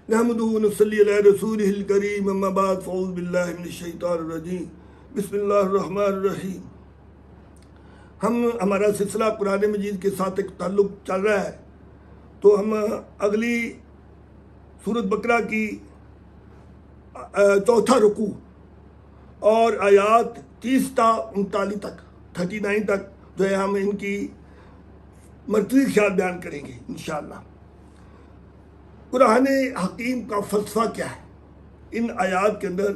نحمدہ و نصلی علی رسولہ الکریم اما بعد فاعوذ باللہ من الشیطان الرجیم بسم اللہ الرحمن الرحیم۔ ہمارا سلسلہ قرآن مجید کے ساتھ ایک تعلق چل رہا ہے، تو ہم اگلی سورۃ بقرہ کی چوتھا رکوع اور آیات 30 تا 39 تک 39 تک جو ہے ہم ان کی مرکزی خیال بیان کریں گے انشاءاللہ۔ قرآن حکیم کا فلسفہ کیا ہے؟ ان آیات کے اندر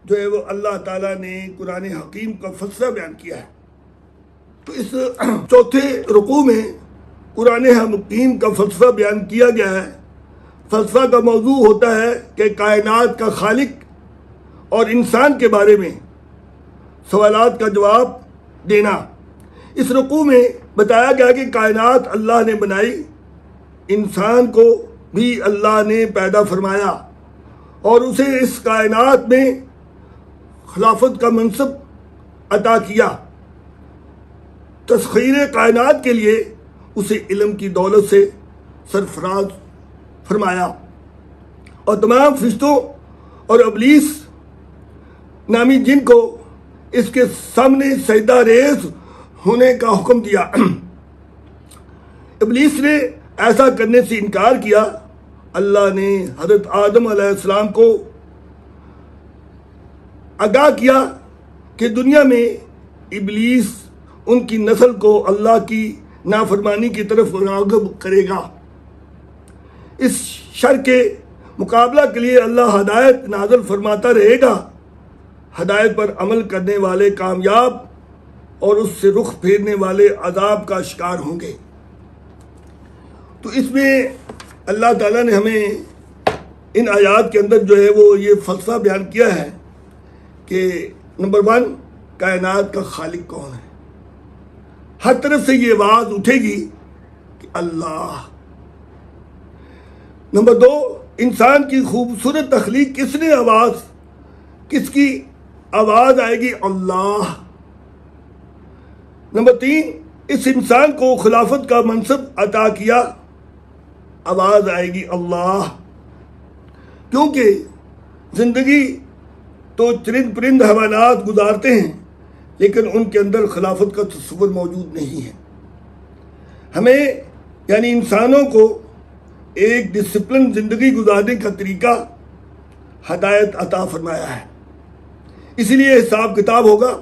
جو ہے وہ اللہ تعالیٰ نے قرآن حکیم کا فلسفہ بیان کیا ہے۔ تو اس چوتھے رکوع میں قرآن حکیم کا فلسفہ بیان کیا گیا ہے۔ فلسفہ کا موضوع ہوتا ہے کہ کائنات کا خالق اور انسان کے بارے میں سوالات کا جواب دینا۔ اس رکوع میں بتایا گیا کہ کائنات اللہ نے بنائی، انسان کو بھی اللہ نے پیدا فرمایا اور اسے اس کائنات میں خلافت کا منصب عطا کیا۔ تسخیر کائنات کے لیے اسے علم کی دولت سے سرفراز فرمایا اور تمام فرشتوں اور ابلیس نامی جن کو اس کے سامنے سجدہ ریز ہونے کا حکم دیا۔ ابلیس نے ایسا کرنے سے انکار کیا۔ اللہ نے حضرت آدم علیہ السلام کو آگاہ کیا کہ دنیا میں ابلیس ان کی نسل کو اللہ کی نافرمانی کی طرف راغب کرے گا۔ اس شر کے مقابلہ کے لیے اللہ ہدایت نازل فرماتا رہے گا۔ ہدایت پر عمل کرنے والے کامیاب اور اس سے رخ پھیرنے والے عذاب کا شکار ہوں گے۔ تو اس میں اللہ تعالیٰ نے ہمیں ان آیات کے اندر جو ہے وہ یہ فلسفہ بیان کیا ہے کہ نمبر 1 کائنات کا خالق کون ہے۔ ہر طرف سے یہ آواز اٹھے گی کہ اللہ۔ نمبر 2 انسان کی خوبصورت تخلیق کس نے کس کی آواز آئے گی؟ اللہ۔ نمبر 3 اس انسان کو خلافت کا منصب عطا کیا، آواز آئے گی اللہ۔ کیونکہ زندگی تو چرند پرند حیوانات گزارتے ہیں لیکن ان کے اندر خلافت کا تصور موجود نہیں ہے۔ ہمیں یعنی انسانوں کو ایک ڈسپلن زندگی گزارنے کا طریقہ ہدایت عطا فرمایا ہے، اسی لیے حساب کتاب ہوگا۔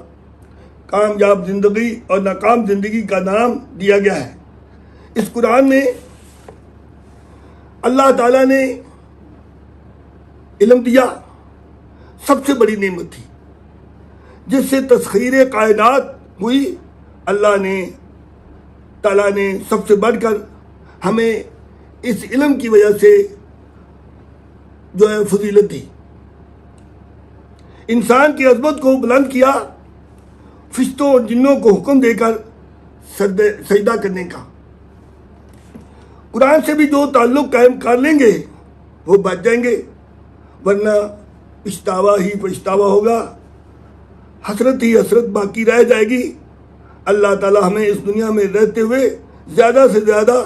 کامیاب زندگی اور ناکام زندگی کا نام دیا گیا ہے۔ اس قرآن میں اللہ تعالیٰ نے علم دیا، سب سے بڑی نعمت تھی جس سے تسخیر کائنات ہوئی۔ اللہ تعالیٰ نے سب سے بڑھ کر ہمیں اس علم کی وجہ سے جو ہے فضیلت دی۔ انسان کی عظمت کو بلند کیا، فرشتوں اور جنوں کو حکم دے کر سجدہ کرنے کا۔ قرآن سے بھی جو تعلق قائم کر لیں گے وہ بچ جائیں گے، ورنہ پچھتاوا ہی پچھتاوا ہوگا، حسرت ہی حسرت باقی رہ جائے گی۔ اللہ تعالی ہمیں اس دنیا میں رہتے ہوئے زیادہ سے زیادہ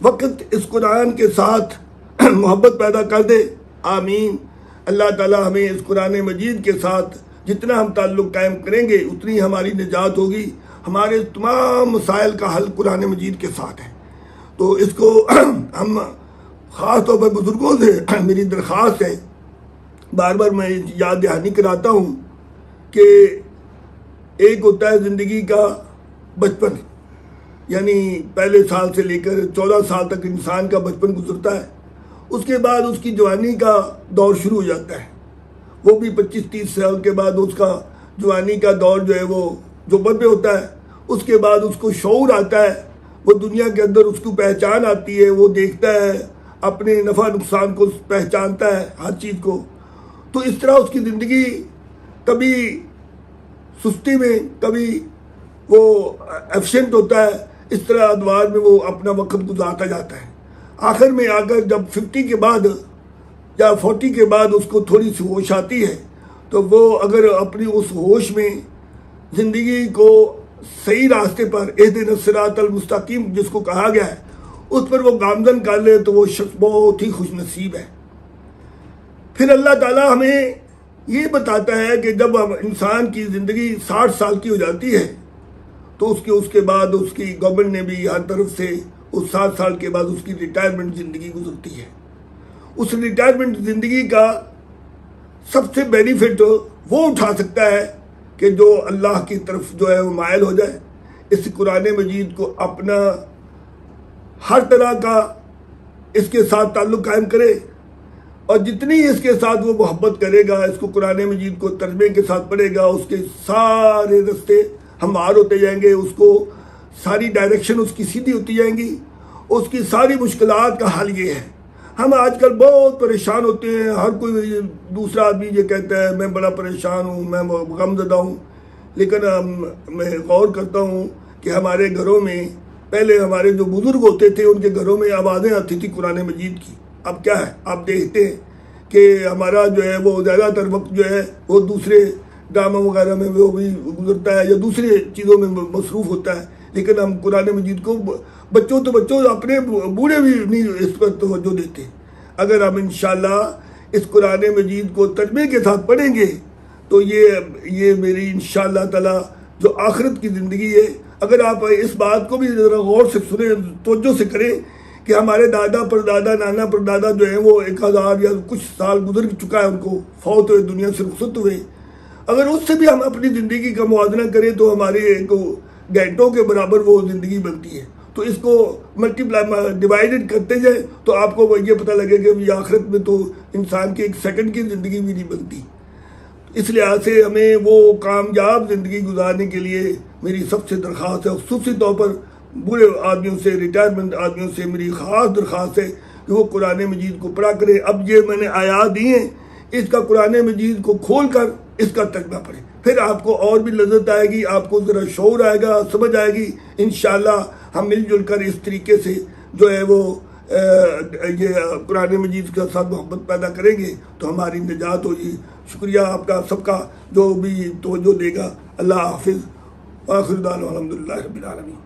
وقت اس قرآن کے ساتھ محبت پیدا کر دے، آمین۔ اللہ تعالی ہمیں اس قرآن مجید کے ساتھ جتنا ہم تعلق قائم کریں گے اتنی ہماری نجات ہوگی۔ ہمارے تمام مسائل کا حل قرآن مجید کے ساتھ ہے۔ تو اس کو ہم خاص طور پر بزرگوں سے میری درخواست ہے، بار بار میں یاد دہانی کراتا ہوں کہ ایک ہوتا ہے زندگی کا بچپن، یعنی پہلے سال سے لے کر 14 سال تک انسان کا بچپن گزرتا ہے۔ اس کے بعد اس کی جوانی کا دور شروع ہو جاتا ہے، وہ بھی 25-30 سال کے بعد اس کا جوانی کا دور جو ہے وہ جوبن پہ ہوتا ہے۔ اس کے بعد اس کو شعور آتا ہے، وہ دنیا کے اندر اس کو پہچان آتی ہے، وہ دیکھتا ہے اپنے نفع نقصان کو، پہچانتا ہے ہر چیز کو۔ تو اس طرح اس کی زندگی کبھی سستی میں، کبھی وہ ایفیشینٹ ہوتا ہے، اس طرح ادوار میں وہ اپنا وقت گزارتا جاتا ہے۔ آخر میں آ کر جب 50 کے بعد یا 40 کے بعد اس کو تھوڑی سی ہوش آتی ہے تو وہ اگر اپنی اس ہوش میں زندگی کو صحیح راستے پر اہدنا الصراط المستقیم جس کو کہا گیا ہے اس پر وہ گامزن کر لے تو وہ شخص بہت ہی خوش نصیب ہے۔ پھر اللہ تعالیٰ ہمیں یہ بتاتا ہے کہ جب انسان کی زندگی 60 سال کی ہو جاتی ہے تو اس کے بعد اس کی گورنمنٹ نے بھی ہر طرف سے اس 60 سال کے بعد اس کی ریٹائرمنٹ زندگی گزرتی ہے. اس ریٹائرمنٹ زندگی کا سب سے بینیفٹ وہ اٹھا سکتا ہے کہ جو اللہ کی طرف جو ہے وہ مائل ہو جائے, اس قرآن مجید کو اپنا ہر طرح کا اس کے ساتھ تعلق قائم کرے, اور جتنی اس کے ساتھ وہ محبت کرے گا, اس کو قرآن مجید کو ترجمے کے ساتھ پڑھے گا, اس کے سارے رستے ہموار ہوتے جائیں گے, اس کو ساری ڈائریکشن اس کی سیدھی ہوتی جائیں گی, اس کی ساری مشکلات کا حل یہ ہے. ہم آج کل بہت پریشان ہوتے ہیں, ہر کوئی دوسرا آدمی یہ کہتا ہے میں بڑا پریشان ہوں, میں غم زدہ ہوں, لیکن میں غور کرتا ہوں کہ ہمارے گھروں میں پہلے ہمارے جو بزرگ ہوتے تھے ان کے گھروں میں آوازیں آتی تھی قرآن مجید کی. اب کیا ہے, آپ دیکھتے ہیں کہ ہمارا جو ہے وہ زیادہ تر وقت جو ہے وہ دوسرے ڈرامہ وغیرہ میں وہ بھی گزرتا ہے یا دوسری چیزوں میں مصروف ہوتا ہے, لیکن ہم قرآن مجید کو بچوں اپنے بوڑھے بھی نہیں اس پر توجہ دیتے. اگر ہم انشاءاللہ اس قرآن مجید کو ترجمے کے ساتھ پڑھیں گے تو یہ میری انشاءاللہ تعالی جو آخرت کی زندگی ہے, اگر آپ اس بات کو بھی ذرا غور سے سنیں, توجہ سے کریں کہ ہمارے دادا پردادا نانا پردادا جو ہیں وہ 1000 یا کچھ سال گزر چکا ہے, ان کو فوت ہوئے, دنیا سے رخصت ہوئے, اگر اس سے بھی ہم اپنی زندگی کا موازنہ کریں تو ہمارے ایک گھنٹوں کے برابر وہ زندگی بنتی ہے. تو اس کو ملٹیپلائی ڈیوائڈڈ کرتے جائیں تو آپ کو یہ پتہ لگے کہ یہ آخرت میں تو انسان کی 1 سیکنڈ کی زندگی بھی نہیں بنتی. اس لحاظ سے ہمیں وہ کامیاب زندگی گزارنے کے لیے میری سب سے درخواست ہے, خصوصی طور پر بوڑھے آدمیوں سے, ریٹائرمنٹ آدمیوں سے میری خاص درخواست ہے کہ وہ قرآن مجید کو پڑھا کریں. اب یہ میں نے آیات دی ہیں, اس کا قرآن مجید کو کھول کر اس کا ترجمہ پڑھیں, پھر آپ کو اور بھی لذت آئے گی, آپ کو ذرا شعور آئے گا, سمجھ آئے گی. انشاءاللہ ہم مل جل کر اس طریقے سے جو ہے وہ یہ قرآن مجید کے ساتھ محبت پیدا کریں گے تو ہماری نجات ہوگی. شکریہ آپ کا سب کا جو بھی توجہ دے گا. اللہ حافظ. آخر دعوانا الحمدللہ رب العالمین.